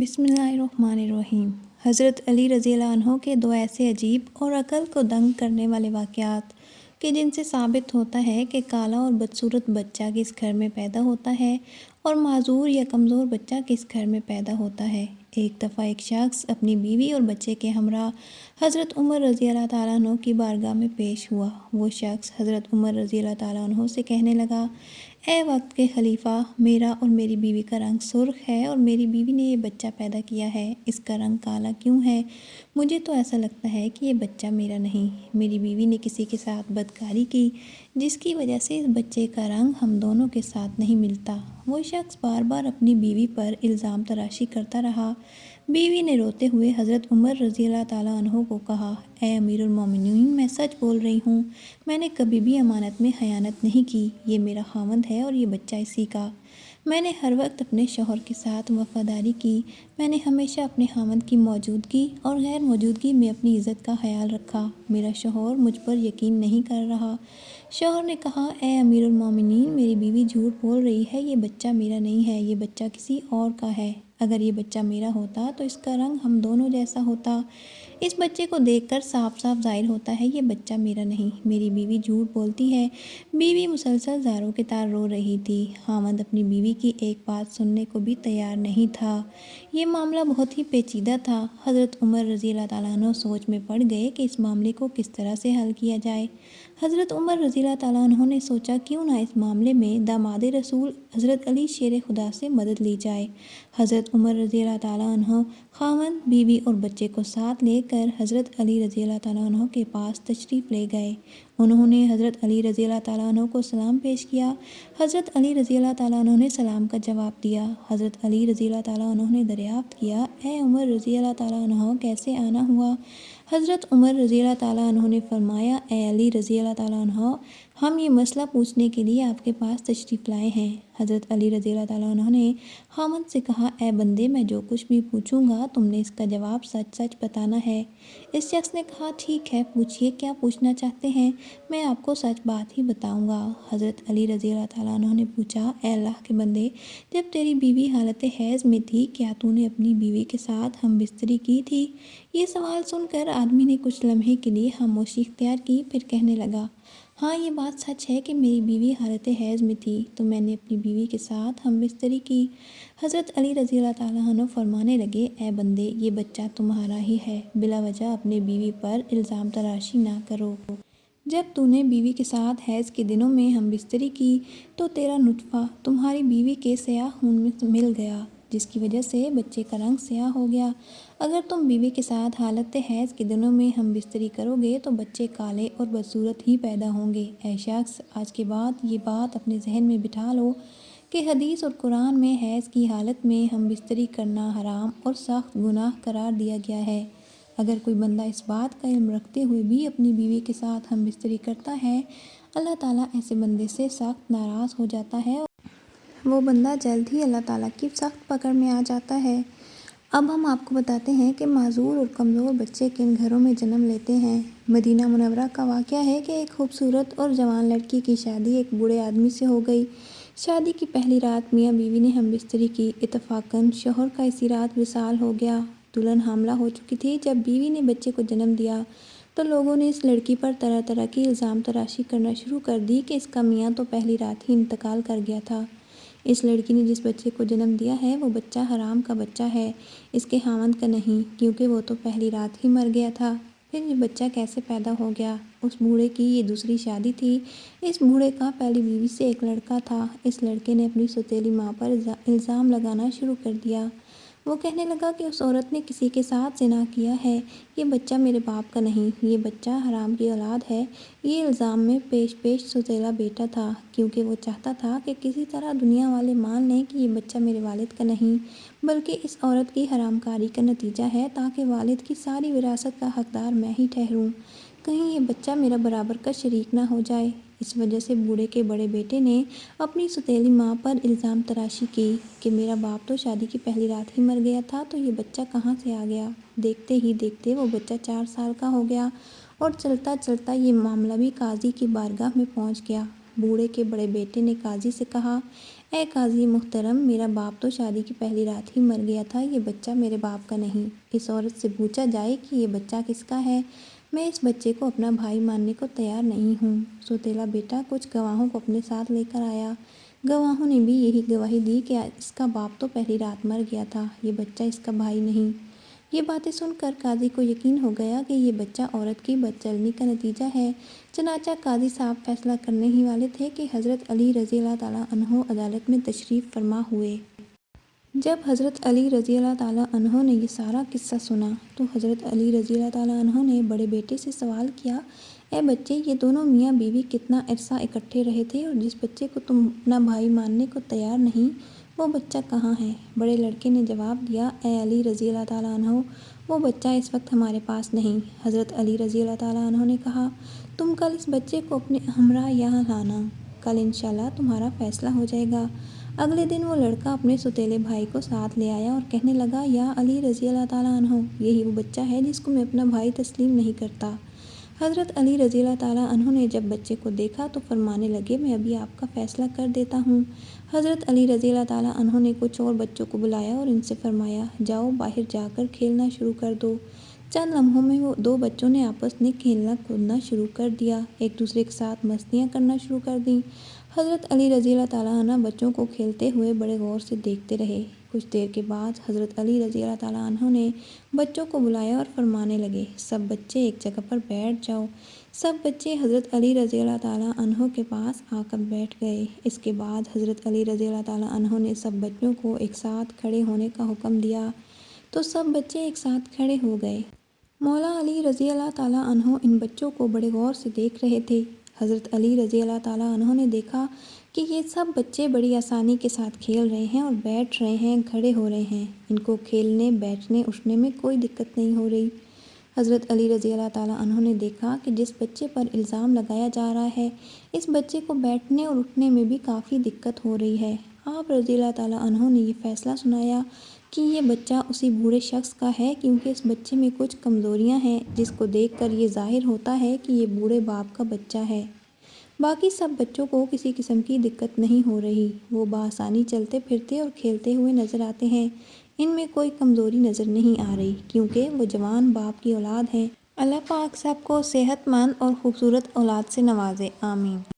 بسم اللہ الرحمن الرحیم۔ حضرت علی رضی اللہ عنہ کے دو ایسے عجیب اور عقل کو دنگ کرنے والے واقعات کہ جن سے ثابت ہوتا ہے کہ کالا اور بدصورت بچہ کس گھر میں پیدا ہوتا ہے اور معذور یا کمزور بچہ کس گھر میں پیدا ہوتا ہے۔ ایک دفعہ ایک شخص اپنی بیوی اور بچے کے ہمراہ حضرت عمر رضی اللہ تعالیٰ عنہ کی بارگاہ میں پیش ہوا۔ وہ شخص حضرت عمر رضی اللہ تعالیٰ عنہ سے کہنے لگا، اے وقت کے خلیفہ، میرا اور میری بیوی کا رنگ سرخ ہے اور میری بیوی نے یہ بچہ پیدا کیا ہے، اس کا رنگ کالا کیوں ہے؟ مجھے تو ایسا لگتا ہے کہ یہ بچہ میرا نہیں، میری بیوی نے کسی کے ساتھ بدکاری کی جس کی وجہ سے اس بچے کا رنگ ہم دونوں کے ساتھ نہیں ملتا۔ وہ شخص بار بار اپنی بیوی پر الزام تراشی کرتا رہا۔ بیوی نے روتے ہوئے حضرت عمر رضی اللہ تعالیٰ عنہ کو کہا، اے امیر المومنین، میں سچ بول رہی ہوں، میں نے کبھی بھی امانت میں خیانت نہیں کی، یہ میرا خاوند ہے اور یہ بچہ اسی کا۔ میں نے ہر وقت اپنے شوہر کے ساتھ وفاداری کی، میں نے ہمیشہ اپنے خاوند کی موجودگی اور غیر موجودگی میں اپنی عزت کا خیال رکھا، میرا شوہر مجھ پر یقین نہیں کر رہا۔ شوہر نے کہا، اے امیر المومنین، میری بیوی جھوٹ بول رہی ہے، یہ بچہ میرا نہیں ہے، یہ بچہ کسی اور کا ہے۔ اگر یہ بچہ میرا ہوتا تو اس کا رنگ ہم دونوں جیسا ہوتا۔ اس بچے کو دیکھ کر صاف صاف ظاہر ہوتا ہے یہ بچہ میرا نہیں، میری بیوی جھوٹ بولتی ہے۔ بیوی مسلسل زاروں کے تار رو رہی تھی۔ خاوند اپنی بیوی کی ایک بات سننے کو بھی تیار نہیں تھا۔ یہ معاملہ بہت ہی پیچیدہ تھا۔ حضرت عمر رضی اللہ تعالیٰ عنہ سوچ میں پڑ گئے کہ اس معاملے کو کس طرح سے حل کیا جائے۔ حضرت عمر رضی اللہ تعالیٰ عنہ نے سوچا کیوں نہ اس معاملے میں داماد رسول حضرت علی شیر خدا سے مدد لی جائے۔ حضرت عمر رضی اللہ تعالیٰ عنہ خاوند، بیوی اور بچے کو ساتھ لے کر حضرت علی رضی اللہ تعالیٰ عنہ کے پاس تشریف لے گئے۔ انہوں نے حضرت علی رضی اللہ تعالیٰ عنہ کو سلام پیش کیا۔ حضرت علی رضی اللہ تعالیٰ عنہ نے سلام کا جواب دیا۔ حضرت علی رضی اللہ تعالیٰ عنہ نے دریافت کیا، اے عمر رضی اللہ تعالیٰ عنہ، کیسے آنا ہوا؟ حضرت عمر رضی اللہ تعالیٰ عنہ نے فرمایا، اے علی رضی اللہ تعالیٰ عنہ، ہم یہ مسئلہ پوچھنے کے لیے آپ کے پاس تشریف لائے ہیں۔ حضرت علی رضی اللہ تعالیٰ عنہ نے خاوند سے کہا، اے بندے، میں جو کچھ بھی پوچھوں گا تم نے اس کا جواب سچ سچ بتانا ہے۔ اس شخص نے کہا، ٹھیک ہے، پوچھئے، کیا پوچھنا چاہتے ہیں؟ میں آپ کو سچ بات ہی بتاؤں گا۔ حضرت علی رضی اللہ تعالیٰ عنہ نے پوچھا، اے اللہ کے بندے، جب تیری بیوی حالت حیض میں تھی کیا تو نے اپنی بیوی کے ساتھ ہم بستری کی تھی؟ یہ سوال سن کر آدمی نے کچھ لمحے کے لیے خاموشی اختیار کی، پھر کہنے لگا، ہاں، یہ بات سچ ہے کہ میری بیوی حالت حیض میں تھی تو میں نے اپنی بیوی کے ساتھ ہم بستری کی۔ حضرت علی رضی اللہ تعالیٰ عنہ فرمانے لگے، اے بندے، یہ بچہ تمہارا ہی ہے، بلا وجہ اپنی بیوی پر الزام تراشی نہ کرو۔ جب تو نے بیوی کے ساتھ حیض کے دنوں میں ہم بستری کی تو تیرا نطفہ تمہاری بیوی کے سیاہ خون میں مل گیا، جس کی وجہ سے بچے کا رنگ سیاہ ہو گیا۔ اگر تم بیوی کے ساتھ حالت حیض کے دنوں میں ہم بستری کرو گے تو بچے کالے اور بدصورت ہی پیدا ہوں گے۔ اے شخص، آج کے بعد یہ بات اپنے ذہن میں بٹھا لو کہ حدیث اور قرآن میں حیض کی حالت میں ہم بستری کرنا حرام اور سخت گناہ قرار دیا گیا ہے۔ اگر کوئی بندہ اس بات کا علم رکھتے ہوئے بھی اپنی بیوی کے ساتھ ہم بستری کرتا ہے، اللہ تعالیٰ ایسے بندے سے سخت ناراض ہو جاتا ہے اور وہ بندہ جلد ہی اللہ تعالیٰ کی سخت پکڑ میں آ جاتا ہے۔ اب ہم آپ کو بتاتے ہیں کہ معذور اور کمزور بچے کن گھروں میں جنم لیتے ہیں۔ مدینہ منورہ کا واقعہ ہے کہ ایک خوبصورت اور جوان لڑکی کی شادی ایک بوڑھے آدمی سے ہو گئی۔ شادی کی پہلی رات میاں بیوی نے ہم بستری کی۔ اتفاقاً شوہر کا اسی رات وصال ہو گیا۔ دلہن حاملہ ہو چکی تھی۔ جب بیوی نے بچے کو جنم دیا تو لوگوں نے اس لڑکی پر طرح طرح کی الزام تراشی کرنا شروع کر دی کہ اس کا میاں تو پہلی رات ہی انتقال کر گیا تھا۔ اس لڑکی نے جس بچے کو جنم دیا ہے وہ بچہ حرام کا بچہ ہے، اس کے خاوند کا نہیں، کیونکہ وہ تو پہلی رات ہی مر گیا تھا۔ پھر یہ بچہ کیسے پیدا ہو گیا؟ اس بوڑھے کی یہ دوسری شادی تھی۔ اس بوڑھے کا پہلی بیوی سے ایک لڑکا تھا۔ اس لڑکے نے اپنی سوتیلی ماں پر الزام لگانا شروع کر دیا۔ وہ کہنے لگا کہ اس عورت نے کسی کے ساتھ زنا کیا ہے، یہ بچہ میرے باپ کا نہیں، یہ بچہ حرام کی اولاد ہے۔ یہ الزام میں پیش سوتیلا بیٹا تھا، کیونکہ وہ چاہتا تھا کہ کسی طرح دنیا والے مان لیں کہ یہ بچہ میرے والد کا نہیں بلکہ اس عورت کی حرام کاری کا نتیجہ ہے، تاکہ والد کی ساری وراثت کا حقدار میں ہی ٹھہروں، کہیں یہ بچہ میرا برابر کا شریک نہ ہو جائے۔ اس وجہ سے بوڑھے کے بڑے بیٹے نے اپنی سوتیلی ماں پر الزام تراشی کی کہ میرا باپ تو شادی کی پہلی رات ہی مر گیا تھا تو یہ بچہ کہاں سے آ گیا۔ دیکھتے ہی دیکھتے وہ بچہ 4 سال کا ہو گیا اور چلتا چلتا یہ معاملہ بھی قاضی کی بارگاہ میں پہنچ گیا۔ بوڑھے کے بڑے بیٹے نے قاضی سے کہا، اے قاضی محترم، میرا باپ تو شادی کی پہلی رات ہی مر گیا تھا، یہ بچہ میرے باپ کا نہیں۔ اس عورت سے پوچھا جائے کہ یہ بچہ کس کا ہے، میں اس بچے کو اپنا بھائی ماننے کو تیار نہیں ہوں۔ سوتیلا بیٹا کچھ گواہوں کو اپنے ساتھ لے کر آیا۔ گواہوں نے بھی یہی گواہی دی کہ اس کا باپ تو پہلی رات مر گیا تھا، یہ بچہ اس کا بھائی نہیں۔ یہ باتیں سن کر قاضی کو یقین ہو گیا کہ یہ بچہ عورت کی بدچلنی کا نتیجہ ہے۔ چنانچہ قاضی صاحب فیصلہ کرنے ہی والے تھے کہ حضرت علی رضی اللہ تعالیٰ عنہ عدالت میں تشریف فرما ہوئے۔ جب حضرت علی رضی اللہ تعالیٰ عنہ نے یہ سارا قصہ سنا تو حضرت علی رضی اللہ تعالیٰ عنہ نے بڑے بیٹے سے سوال کیا، اے بچے، یہ دونوں میاں بیوی کتنا عرصہ اکٹھے رہے تھے اور جس بچے کو تم اپنا بھائی ماننے کو تیار نہیں، وہ بچہ کہاں ہے؟ بڑے لڑکے نے جواب دیا، اے علی رضی اللہ تعالیٰ عنہ، وہ بچہ اس وقت ہمارے پاس نہیں۔ حضرت علی رضی اللہ تعالیٰ عنہ نے کہا، تم کل اس بچے کو اپنے ہمراہ یہاں لانا، کل انشاءاللہ تمہارا فیصلہ ہو جائے گا۔ اگلے دن وہ لڑکا اپنے سوتیلے بھائی کو ساتھ لے آیا اور کہنے لگا، یا علی رضی اللہ تعالیٰ عنہ، یہی وہ بچہ ہے جس کو میں اپنا بھائی تسلیم نہیں کرتا۔ حضرت علی رضی اللہ تعالیٰ عنہ نے جب بچے کو دیکھا تو فرمانے لگے، میں ابھی آپ کا فیصلہ کر دیتا ہوں۔ حضرت علی رضی اللہ تعالیٰ عنہ نے کچھ اور بچوں کو بلایا اور ان سے فرمایا، جاؤ باہر جا کر کھیلنا شروع کر دو۔ چند لمحوں میں وہ دو بچوں نے آپس میں کھیلنا کودنا شروع کر دیا، ایک دوسرے کے ساتھ مستیاں کرنا شروع کر دیں۔ حضرت علی رضی اللہ تعالیٰ عنہ بچوں کو کھیلتے ہوئے بڑے غور سے دیکھتے رہے۔ کچھ دیر کے بعد حضرت علی رضی اللہ تعالیٰ عنہ نے بچوں کو بلایا اور فرمانے لگے، سب بچے ایک جگہ پر بیٹھ جاؤ۔ سب بچے حضرت علی رضی اللہ تعالیٰ عنہ کے پاس آ کر بیٹھ گئے۔ اس کے بعد حضرت علی رضی اللہ تعالیٰ عنہ نے سب بچوں کو ایک ساتھ کھڑے ہونے کا حکم دیا تو سب بچے ایک ساتھ کھڑے ہو گئے۔ مولا علی رضی اللہ تعالیٰ عنہ ان بچوں کو بڑے غور سے دیکھ رہے تھے۔ حضرت علی رضی اللہ تعالیٰ عنہ نے دیکھا کہ یہ سب بچے بڑی آسانی کے ساتھ کھیل رہے ہیں اور بیٹھ رہے ہیں، کھڑے ہو رہے ہیں، ان کو کھیلنے، بیٹھنے، اٹھنے میں کوئی دقت نہیں ہو رہی۔ حضرت علی رضی اللہ تعالیٰ عنہ نے دیکھا کہ جس بچے پر الزام لگایا جا رہا ہے، اس بچے کو بیٹھنے اور اٹھنے میں بھی کافی دقت ہو رہی ہے۔ آپ رضی اللہ تعالیٰ عنہ نے یہ فیصلہ سنایا کہ یہ بچہ اسی بوڑھے شخص کا ہے، کیونکہ اس بچے میں کچھ کمزوریاں ہیں جس کو دیکھ کر یہ ظاہر ہوتا ہے کہ یہ بوڑھے باپ کا بچہ ہے۔ باقی سب بچوں کو کسی قسم کی دقت نہیں ہو رہی، وہ بآسانی چلتے پھرتے اور کھیلتے ہوئے نظر آتے ہیں، ان میں کوئی کمزوری نظر نہیں آ رہی، کیونکہ وہ جوان باپ کی اولاد ہیں۔ اللہ پاک سب کو صحت مند اور خوبصورت اولاد سے نوازے، آمین۔